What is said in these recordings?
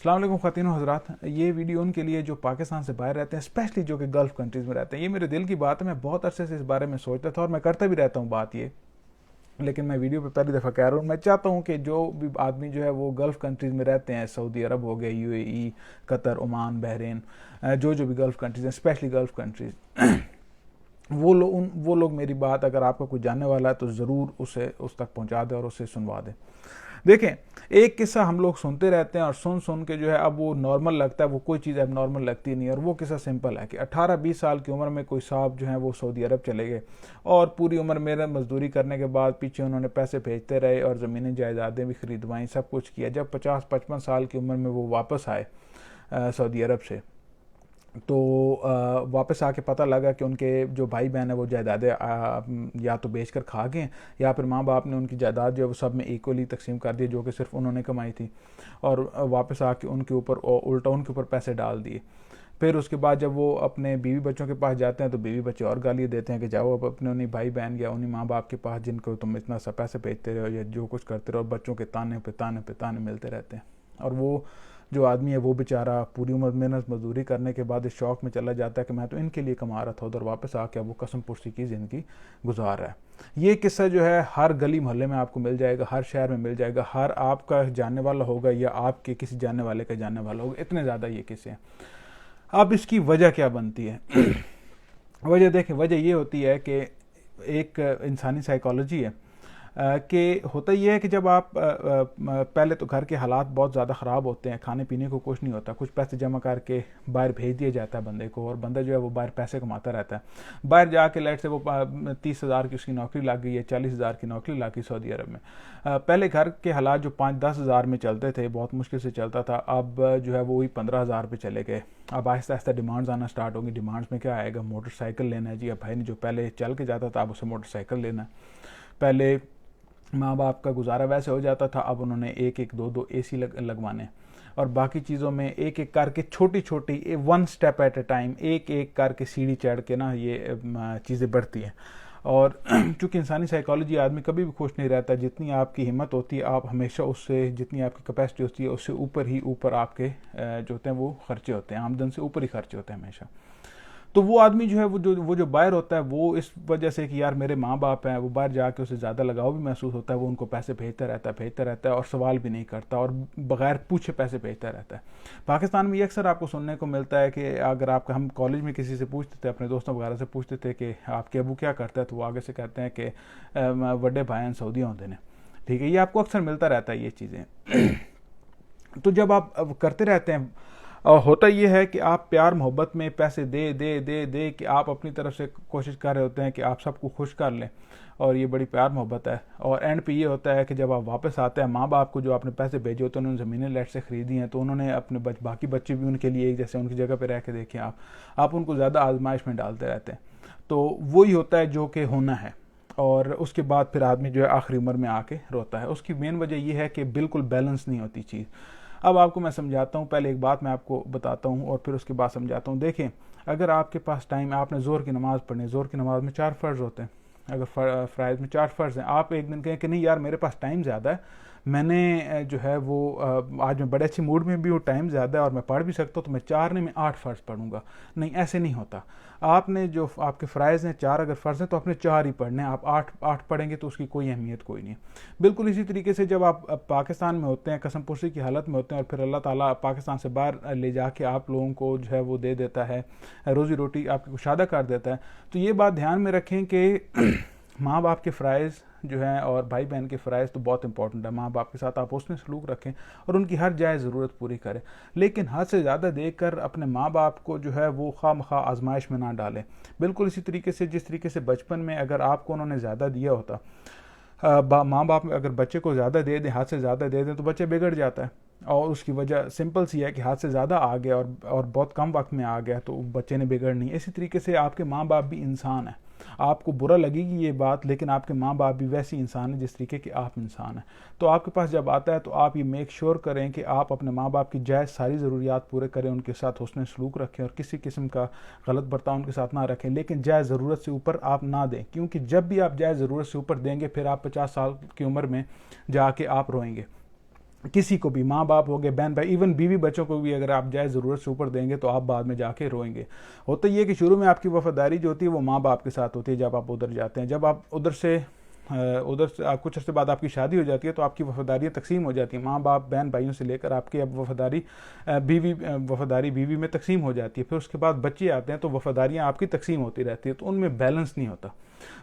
अस्सलाम वालेकुम ख़वातीन व हज़रात। ये वीडियो उनके लिए जो पाकिस्तान से बाहर रहते हैं, स्पेशली जो कि गल्फ़ कंट्रीज़ में रहते हैं। ये मेरे दिल की बात है, मैं बहुत अरसे से इस बारे में सोचता था और मैं करता भी रहता हूँ बात ये, लेकिन मैं वीडियो पे पहली दफ़ा कह रहा हूँ। मैं चाहता हूँ कि जो भी आदमी जो है वो गल्फ़ कंट्रीज़ में रहते हैं, सऊदी अरब हो गया, यूएई, कतर, ओमान, बहरीन, जो भी गल्फ़ कंट्रीज़ हैं, स्पेशली गल्फ़ कंट्रीज़, वो लोग मेरी बात अगर आपका कोई जानने वाला है तो ज़रूर उसे उस तक पहुँचा दें और उसे सुनवा दें। देखें, एक किस्सा हम लोग सुनते रहते हैं और सुन सुन के जो है अब वो नॉर्मल लगता है, वो कोई चीज़ अब नॉर्मल लगती नहीं है। और वो किस्सा सिंपल है कि 18-20 साल की उम्र में कोई साहब जो हैं वो सऊदी अरब चले गए और पूरी उम्र मेहनत मजदूरी करने के बाद पीछे उन्होंने पैसे भेजते रहे और ज़मीनें जायदादें भी खरीदवाई, सब कुछ किया। जब 50-55 साल की उम्र में वो वापस आए सऊदी अरब से, तो वापस आके पता लगा कि उनके जो भाई बहन है वो जायदादें या तो बेचकर खा गए या फिर माँ बाप ने उनकी जायदाद जो है वो सब में इक्वली तकसीम कर दी, जो कि सिर्फ उन्होंने कमाई थी, और वापस आके उनके ऊपर उल्टा उनके ऊपर पैसे डाल दिए। फिर उसके बाद जब वो अपने बीवी बच्चों के पास जाते हैं तो बीवी बच्चे और गाली देते हैं कि जाओ अब अपने उन्हीं भाई बहन या उन्हीं माँ बाप के पास जिनको तुम इतना सा पैसे भेजते रहो या जो कुछ करते रहो, बच्चों के ताने पे ताने पे ताने मिलते रहते हैं। और वो जो आदमी है वो बेचारा पूरी उम्र मेहनत मजदूरी करने के बाद इस शौक में चला जाता है कि मैं तो इनके लिए कमा रहा था, उधर वापस आके वो कसम पुर्सी की ज़िंदगी गुजार रहा है। ये किस्सा जो है हर गली मोहल्ले में आपको मिल जाएगा, हर शहर में मिल जाएगा, हर आपका जानने वाला होगा या आपके किसी जानने वाले का जानने वाला होगा। इतने ज़्यादा ये किस्से हैं। अब इसकी वजह क्या बनती है? वजह देखें, वजह ये होती है कि एक इंसानी साइकोलॉजी है कि होता ये है कि जब आप पहले तो घर के हालात बहुत ज़्यादा ख़राब होते हैं, खाने पीने को कुछ नहीं होता, कुछ पैसे जमा करके बाहर भेज दिया जाता है बंदे को और बंदा जो है वो बाहर पैसे कमाता रहता है। बाहर जाके लेट से वो 30,000 की उसकी नौकरी लग गई है, 40,000 की नौकरी लग गई सऊदी अरब में। पहले घर के हालात जो 5-10 हज़ार में चलते थे, बहुत मुश्किल से चलता था, अब जो है वो वही 15,000 पे चले गए। अब आहिस्ता आहिस्ता डिमांड्स आना स्टार्ट होंगी। डिमांड्स में क्या आएगा? मोटरसाइकिल लेना है जी। अब भाई ने जो पहले चल के जाता था अब उसे मोटरसाइकिल लेना है। पहले माँ बाप का गुजारा वैसे हो जाता था, अब उन्होंने एक एक दो दो एसी लगवाने और बाकी चीज़ों में एक एक करके छोटी छोटी 1 स्टेप एट ए टाइम, एक एक करके सीढ़ी चढ़ के ना ये चीज़ें बढ़ती हैं। और चूँकि इंसानी साइकोलॉजी, आदमी कभी भी खुश नहीं रहता। जितनी आपकी हिम्मत होती है आप हमेशा उससे, जितनी आपकी कैपेसिटी होती है उससे ऊपर ही ऊपर आपके जो होते हैं वो खर्चे होते हैं, आमदन से ऊपर ही खर्चे होते हैं हमेशा। तो वो आदमी जो है वो जो बाहर होता है वो इस वजह से कि यार मेरे माँ बाप हैं, वो बाहर जाके उसे ज़्यादा लगाव भी महसूस होता है, वो उनको पैसे भेजता रहता है और सवाल भी नहीं करता और बगैर पूछे पैसे भेजता रहता है। पाकिस्तान में ये अक्सर आपको सुनने को मिलता है कि अगर आपका, हम कॉलेज में किसी से पूछते थे, अपने दोस्तों वगैरह से पूछते थे कि आपके अबू क्या करता है, तो वो आगे से कहते हैं कि बड़े भाई सऊदी होते हैं। ठीक है, ये आपको अक्सर मिलता रहता है ये चीज़ें। तो जब आप करते रहते हैं, और होता ये है कि आप प्यार मोहब्बत में पैसे दे दे दे दे कि आप अपनी तरफ से कोशिश कर रहे होते हैं कि आप सबको खुश कर लें, और ये बड़ी प्यार मोहब्बत है। और एंड पे ये होता है कि जब आप वापस आते हैं, माँ बाप को जो आपने पैसे भेजे होते हैं, उन्होंने ज़मीनें लेट से ख़रीदी हैं, तो उन्होंने अपने बाकी बच्चे भी उनके लिए जैसे उनकी जगह पर रह के देखें आप उनको ज़्यादा आजमाइश में डालते रहते हैं। तो वही होता है जो कि होना है। और उसके बाद फिर आदमी जो है आखिरी उम्र में आके रोता है। उसकी मेन वजह यह है कि बिल्कुल बैलेंस नहीं होती चीज़। अब आपको मैं समझाता हूँ, पहले एक बात मैं आपको बताता हूँ और फिर उसके बाद समझाता हूँ। देखें, अगर आपके पास टाइम, आपने ज़ोर की नमाज़ पढ़नी, ज़ोर की नमाज़ में 4 फ़र्ज़ होते हैं। अगर फ़राइज़ में 4 फ़र्ज़ हैं, आप एक दिन कहें कि नहीं यार मेरे पास टाइम ज़्यादा है, मैंने जो है वो आज मैं बड़े अच्छे मूड में भी हूँ, टाइम ज़्यादा है और मैं पढ़ भी सकता हूँ, तो मैं 4 नहीं, मैं 8 फ़र्ज़ पढ़ूंगा। नहीं, ऐसे नहीं होता। आपने जो आपके फ़राइज़ हैं 4 अगर फ़र्ज़ हैं तो आपने 4 ही पढ़ने हैं। आप 8 पढ़ेंगे तो उसकी कोई अहमियत कोई नहीं है। बिल्कुल इसी तरीके से जब आप पाकिस्तान में होते हैं, कसम पुर्सी की हालत में होते हैं, और फिर अल्लाह ताला पाकिस्तान से बाहर ले जाके आप लोगों को जो है वो दे देता है, रोज़ी रोटी आपकी कुशादा कर देता है, तो ये बात ध्यान में रखें कि माँ बाप के फ़राइज़ जो हैं और भाई बहन के फ़राइज़ तो बहुत इंपॉर्टेंट है। माँ बाप के साथ आप उसमें सलूक रखें और उनकी हर जायज़ ज़रूरत पूरी करें, लेकिन हद से ज़्यादा देकर अपने माँ बाप को जो है वो खामखा आजमाइश में ना डालें। बिल्कुल इसी तरीके से जिस तरीके से बचपन में अगर आपको उन्होंने ज़्यादा दिया होता, माँ बाप अगर बच्चे को ज़्यादा दे दें, हाथ से ज़्यादा दे दें, तो बच्चे बिगड़ जाता है। और उसकी वजह सिंपल सी है कि हाथ से ज़्यादा आ गया और बहुत कम वक्त में आ गया तो बच्चे ने बिगड़नी। इसी तरीके से आपके माँ बाप भी इंसान है। आपको बुरा लगेगी ये बात, लेकिन आपके माँ बाप भी वैसे इंसान है जिस तरीके के आप इंसान हैं। तो आपके पास जब आता है तो आप ये मेक श्योर करें कि आप अपने माँ बाप की जायज़ सारी ज़रूरियात पूरे करें, उनके साथ हुस्न सलूक रखें और किसी किस्म का गलत बर्ताव उनके साथ ना रखें, लेकिन जायज़ ज़रूरत से ऊपर आप ना दें, क्योंकि जब भी आप जायज़ ज़रूरत से ऊपर देंगे फिर आप 50 साल की उम्र में जाके आप रोएंगे। किसी को भी, माँ बाप हो गए, बहन भाई, इवन बीवी बच्चों को भी अगर आप जायज़ ज़रूरत से ऊपर देंगे तो आप बाद में जाके रोएंगे। होता ये कि शुरू में आपकी वफादारी जो होती है वो माँ बाप के साथ होती है जब आप उधर जाते हैं। जब आप उधर से कुछ अर्से बाद आपकी शादी हो जाती है तो आपकी वफादारियाँ तकसीम हो जाती हैं। माँ बाप, बहन भाइयों से लेकर आपकी अब वफादारी बीवी में तकसीम हो जाती है। फिर उसके बाद बच्चे आते हैं तो वफादारियाँ आपकी तकसीम होती रहती है, तो उनमें बैलेंस नहीं होता।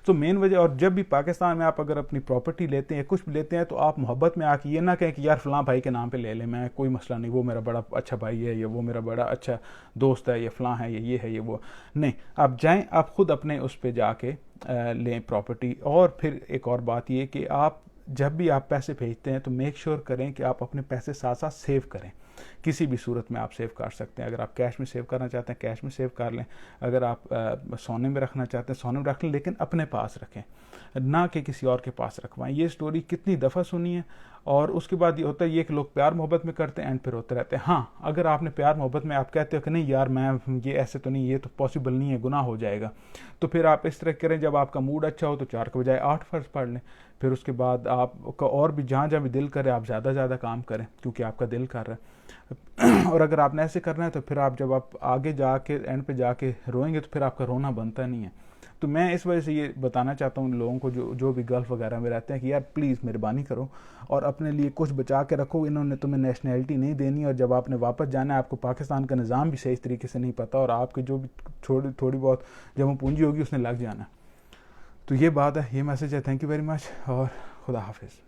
तो मेन वजह, और जब भी पाकिस्तान में आप अगर अपनी प्रॉपर्टी लेते हैं, कुछ भी लेते हैं, तो आप मोहब्बत में आके ये ना कहें कि यार फ़लाँ भाई के नाम पे ले लें, मैं कोई मसला नहीं, वो मेरा बड़ा अच्छा भाई है, या वो मेरा बड़ा अच्छा दोस्त है, या फ़लाँ है, या ये है, ये वो नहीं। आप जाएं, आप खुद अपने उस पर जाके लें प्रॉपर्टी। और फिर एक और बात ये कि आप जब भी आप पैसे भेजते हैं तो मेक श्योर करें कि आप अपने पैसे साथ साथ सेव करें। किसी भी सूरत में आप सेव कर सकते हैं। अगर आप कैश में सेव करना चाहते हैं, कैश में सेव कर लें। अगर आप सोने में रखना चाहते हैं, सोने में रख लें, लेकिन अपने पास रखें, ना कि किसी और के पास रखवाएं। ये स्टोरी कितनी दफ़ा सुनी है। और उसके बाद ये होता है ये कि लोग प्यार मोहब्बत में करते हैं, एंड फिर होते रहते हैं। हाँ, अगर आपने प्यार मोहब्बत में आप कहते हो कि नहीं यार मैं ये ऐसे तो नहीं, ये तो पॉसिबल नहीं है, गुनाह हो जाएगा, तो फिर आप इस तरह करें, जब आपका मूड अच्छा हो तो 4 के बजाय 8 फ़र्ज़ पढ़ लें। फिर उसके बाद आपका और भी जहाँ जहाँ भी दिल करे आप ज़्यादा काम करें, क्योंकि आपका दिल कर रहा है। और अगर आपने ऐसे करना है तो फिर आप जब आप आगे जाके एंड पे जाके रोएंगे तो फिर आपका रोना बनता नहीं है। तो मैं इस वजह से ये बताना चाहता हूँ लोगों को जो भी गल्फ़ वगैरह में रहते हैं कि यार प्लीज़ मेहरबानी करो और अपने लिए कुछ बचा के रखो। इन्होंने तुम्हें नेशनैलिटी नहीं देनी, और जब आपने वापस जाना है आपको पाकिस्तान का निज़ाम भी सही तरीके से नहीं पता, और आपके जो भी थोड़ी बहुत जमा पूंजी होगी उसने लग जाना। तो ये बात है, ये मैसेज है। थैंक यू वेरी मच और खुदा हाफिज़।